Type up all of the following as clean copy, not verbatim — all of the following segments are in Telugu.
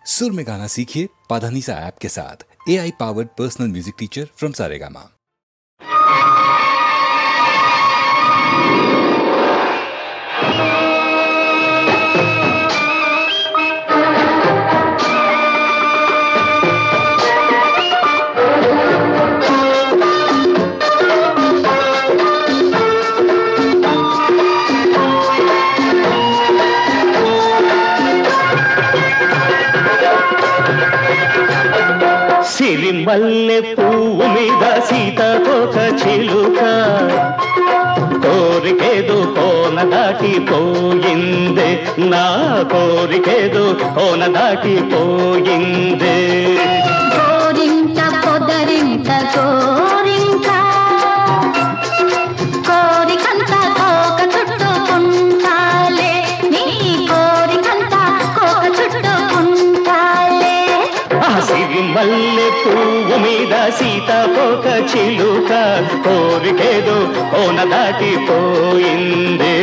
सुर में गाना सीखिए पाधानीसा ऐप के साथ। AI powered personal music teacher from Saregama. సిరిమల్లె పువ్వు మీద సీతాకోక చిలుక కోరికేదో కోన దాటిపోయిందే, నా కోరికేదో కోన దాటిపోయిందే. కోరింట పొదరింట కోరింట కోరికంత కోక చుట్టుకుంటాలే, నీ కోరికంత కోక చుట్టుకుంటాలే. సిరిమల్లె పువ్వు మీద సీతాకోక చిలుక కోరికేదో కోన దాటిపోయిందే.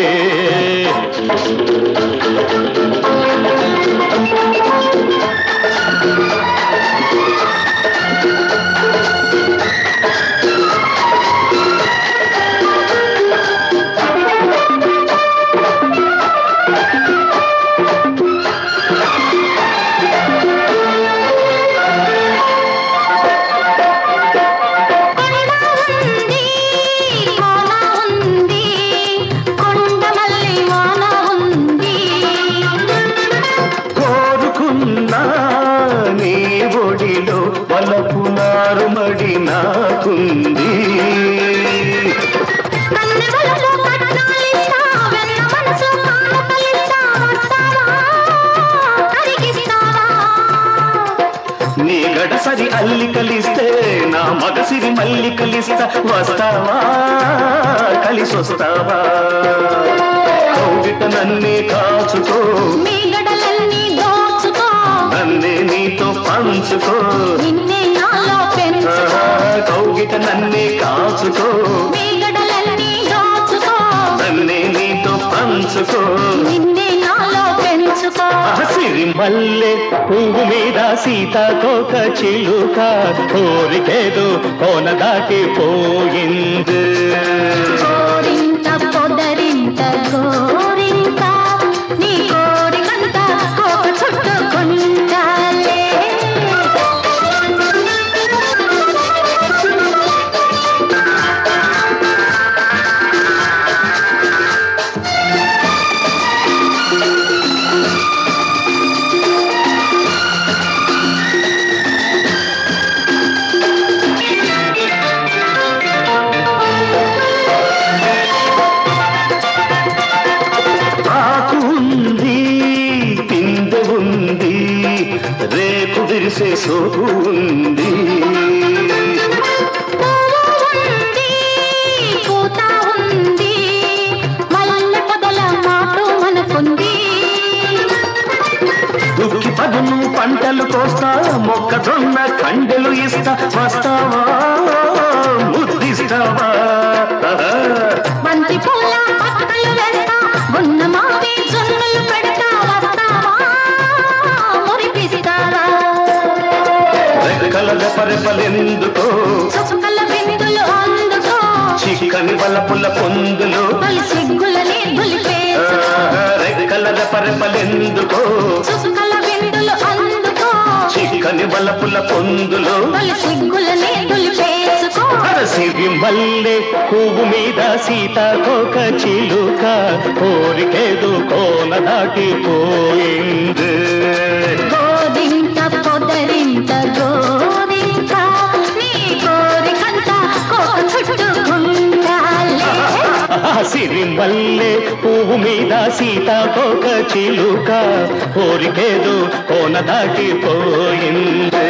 వలపునారు మడి నాకుంది, నీ గడసరి అల్లికలిస్తే నా మగసిరి మల్లికలిస్తా, వస్తావా కలిసొస్తావా? కౌగిట నన్నే కాచుకో, మీ గడలన్నీ దోచుకో, నన్నే నీతో పంచుకో, నిన్నే నాలో పెంచుకో. కౌగిట నన్నే కాచుకో, మీ గడలన్నీ దోచుకో, నన్నే నీతో పంచుకో, నిన్నే నాలో పెంచుకో. సిరిమల్లె పువ్వు మీద సీతాకోక చిలుక కోరికేదో కోన దాటిపోయింది. కోరింట పొదరింట గోరింట నీ కోరికంత కోక చుట్టుకుంటాలే. రేపు విరిసే సోపు ఉంది, పూత ఉంది, మల్లె పొదల మాటు మనకుంది. దుక్కి పదును పంటలు కోస్తా, మొక్కజొన్న కండెలు ఇస్తా, వస్తావా ముద్దిస్తావా? బంతి పూల పక్కలు వేస్తా, గున్న మావి జొన్నలు పెడతా, వస్తావా మురిపిస్తావా? రెక్కల రెపరెపలెందుకో, చుక్కల బిందులు అందుకో, చిక్కని వలపుల పొందులు, తొలి సిగ్గులని దులిపేసుకో. రెక్కల రెపరెపలెందుకో, చుక్కల బిందులు అందుకో, చిక్కని వలపుల పొందులు, తొలి సిగ్గులని దులిపేసుకో. సిరిమల్లె పువ్వు మీద సీతాకోక చిలుక కోరికేదో కోన దాటిపోయింది. గోరింట పొదరింట గోరింట నీ కోరికంత కోక చుట్టుకుంటాలే. సిరిమల్లె పువ్వు మీద సీతాకోక చిలుక కోరికేదో కోన దాటిపోయింది.